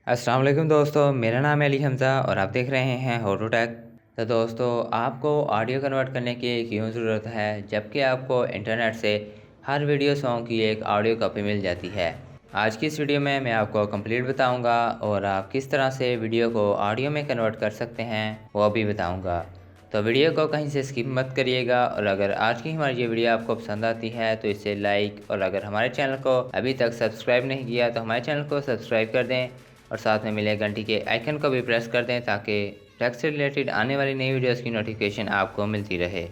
अस्सलाम वालेकुम दोस्तों, मेरा नाम है अली हमज़ा और आप देख रहे हैं हाउ टू टेक। तो दोस्तों, आपको ऑडियो कन्वर्ट करने की क्यों ज़रूरत है जबकि आपको इंटरनेट से हर वीडियो सॉन्ग की एक ऑडियो कॉपी मिल जाती है। आज की इस वीडियो में मैं आपको कंप्लीट बताऊंगा और आप किस तरह से वीडियो को ऑडियो में कन्वर्ट कर सकते हैं वो भी बताऊंगा। तो वीडियो को कहीं से स्किप मत करिएगा और अगर आज की हमारी ये वीडियो आपको पसंद आती है तो इसे लाइक और अगर हमारे चैनल को अभी तक सब्सक्राइब नहीं किया तो हमारे चैनल को सब्सक्राइब कर दें और साथ में मिले घंटी के आइकन को भी प्रेस कर दें ताकि टेक से रिलेटेड आने वाली नई वीडियोस की नोटिफिकेशन आपको मिलती रहे।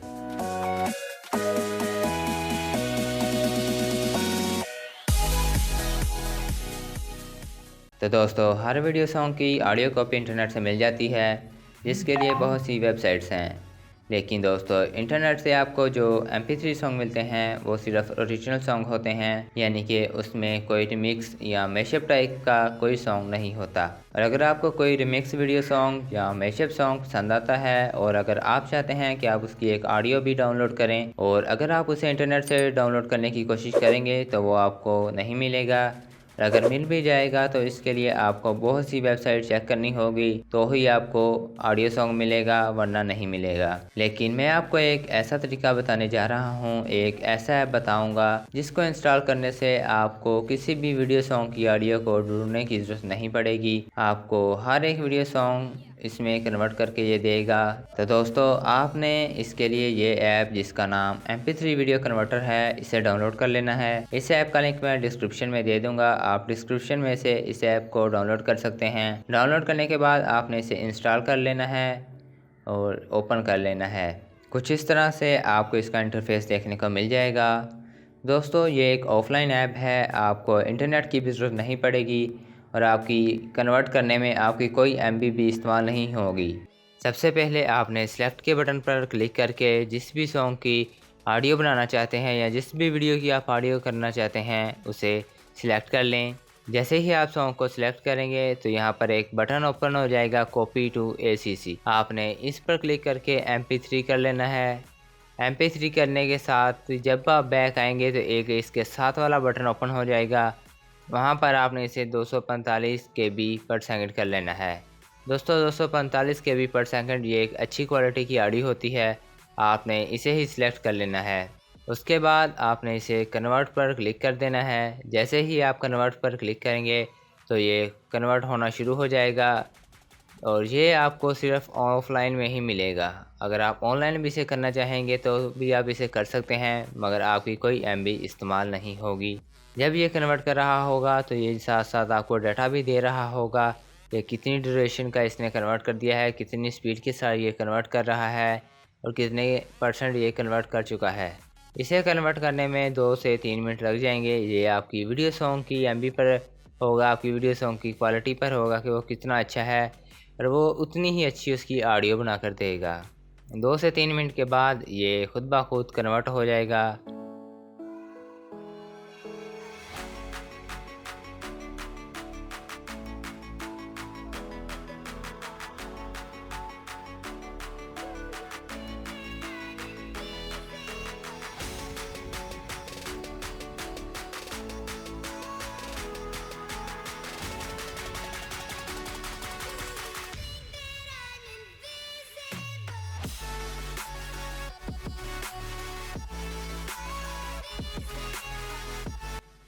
तो दोस्तों, हर वीडियो सॉन्ग की ऑडियो कॉपी इंटरनेट से मिल जाती है जिसके लिए बहुत सी वेबसाइट्स हैं। लेकिन दोस्तों, इंटरनेट से आपको जो MP3 सॉन्ग मिलते हैं वो सिर्फ ओरिजिनल सॉन्ग होते हैं, यानी कि उसमें कोई रिमिक्स या मैशअप टाइप का कोई सॉन्ग नहीं होता। और अगर आपको कोई रिमिक्स वीडियो सॉन्ग या मैशअप सॉन्ग पसंद आता है और अगर आप चाहते हैं कि आप उसकी एक ऑडियो भी डाउनलोड करें और अगर आप उसे इंटरनेट से डाउनलोड करने की कोशिश करेंगे तो वो आपको नहीं मिलेगा। और अगर मिल भी जाएगा तो इसके लिए आपको बहुत सी वेबसाइट चेक करनी होगी तो ही आपको ऑडियो सॉन्ग मिलेगा, वरना नहीं मिलेगा। लेकिन मैं आपको एक ऐसा तरीका बताने जा रहा हूँ, एक ऐसा ऐप बताऊँगा जिसको इंस्टॉल करने से आपको किसी भी वीडियो सॉन्ग की ऑडियो को ढूंढने की ज़रूरत नहीं पड़ेगी। आपको हर एक वीडियो सॉन्ग इसमें कन्वर्ट करके ये देगा। तो दोस्तों, आपने इसके लिए ये ऐप जिसका नाम MP3 वीडियो कन्वर्टर है इसे डाउनलोड कर लेना है। इस ऐप का लिंक मैं डिस्क्रिप्शन में दे दूंगा, आप डिस्क्रिप्शन में से इस ऐप को डाउनलोड कर सकते हैं। डाउनलोड करने के बाद आपने इसे इंस्टॉल कर लेना है और ओपन कर लेना है। कुछ इस तरह से आपको इसका इंटरफेस देखने को मिल जाएगा। दोस्तों, ये एक ऑफलाइन ऐप है, आपको इंटरनेट की भी ज़रूरत नहीं पड़ेगी और आपकी कन्वर्ट करने में आपकी कोई MB भी इस्तेमाल नहीं होगी। सबसे पहले आपने सेलेक्ट के बटन पर क्लिक करके जिस भी सॉन्ग की ऑडियो बनाना चाहते हैं या जिस भी वीडियो की आप ऑडियो करना चाहते हैं उसे सिलेक्ट कर लें। जैसे ही आप सॉन्ग को सिलेक्ट करेंगे तो यहाँ पर एक बटन ओपन हो जाएगा, कॉपी टू ACC। आपने इस पर क्लिक करके MP3 कर लेना है। MP3 करने के साथ जब आप बैक आएंगे तो एक इसके साथ वाला बटन ओपन हो जाएगा, वहाँ पर आपने इसे 245 KB पर सेकंड कर लेना है। दोस्तों, 245 KB पर सेकंड ये एक अच्छी क्वालिटी की ऑडियो होती है, आपने इसे ही सिलेक्ट कर लेना है। उसके बाद आपने इसे कन्वर्ट पर क्लिक कर देना है। जैसे ही आप कन्वर्ट पर क्लिक करेंगे तो ये कन्वर्ट होना शुरू हो जाएगा और ये आपको सिर्फ ऑफलाइन में ही मिलेगा। अगर आप ऑनलाइन भी इसे करना चाहेंगे तो भी आप इसे कर सकते हैं, मगर आपकी कोई MB इस्तेमाल नहीं होगी। जब ये कन्वर्ट कर रहा होगा तो ये साथ साथ आपको डाटा भी दे रहा होगा कि कितनी ड्यूरेशन का इसने कन्वर्ट कर दिया है, कितनी स्पीड के साथ ये कन्वर्ट कर रहा है और कितने % ये कन्वर्ट कर चुका है। इसे कन्वर्ट करने में 2 से 3 मिनट लग जाएंगे। ये आपकी वीडियो सॉन्ग की MB पर होगा, आपकी वीडियो सॉन्ग की क्वालिटी पर होगा कि वो कितना अच्छा है और वो उतनी ही अच्छी उसकी ऑडियो बना कर देगा। 2 से 3 मिनट के बाद ये खुद ब खुद कन्वर्ट हो जाएगा।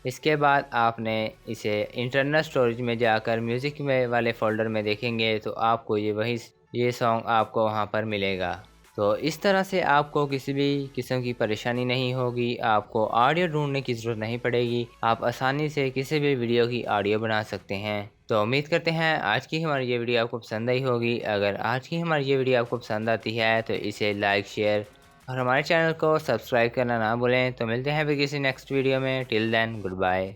इसके बाद आपने इसे इंटरनल स्टोरेज में जाकर म्यूज़िक में वाले फ़ोल्डर में देखेंगे तो आपको ये सॉन्ग आपको वहाँ पर मिलेगा। तो इस तरह से आपको किसी भी किस्म की परेशानी नहीं होगी, आपको ऑडियो ढूंढने की ज़रूरत नहीं पड़ेगी, आप आसानी से किसी भी वीडियो की ऑडियो बना सकते हैं। तो उम्मीद करते हैं आज की हमारी ये वीडियो आपको पसंद आई होगी। अगर आज की हमारी ये वीडियो आपको पसंद आती है तो इसे लाइक, शेयर और हमारे चैनल को सब्सक्राइब करना ना भूलें। तो मिलते हैं फिर किसी नेक्स्ट वीडियो में। Till then, good bye.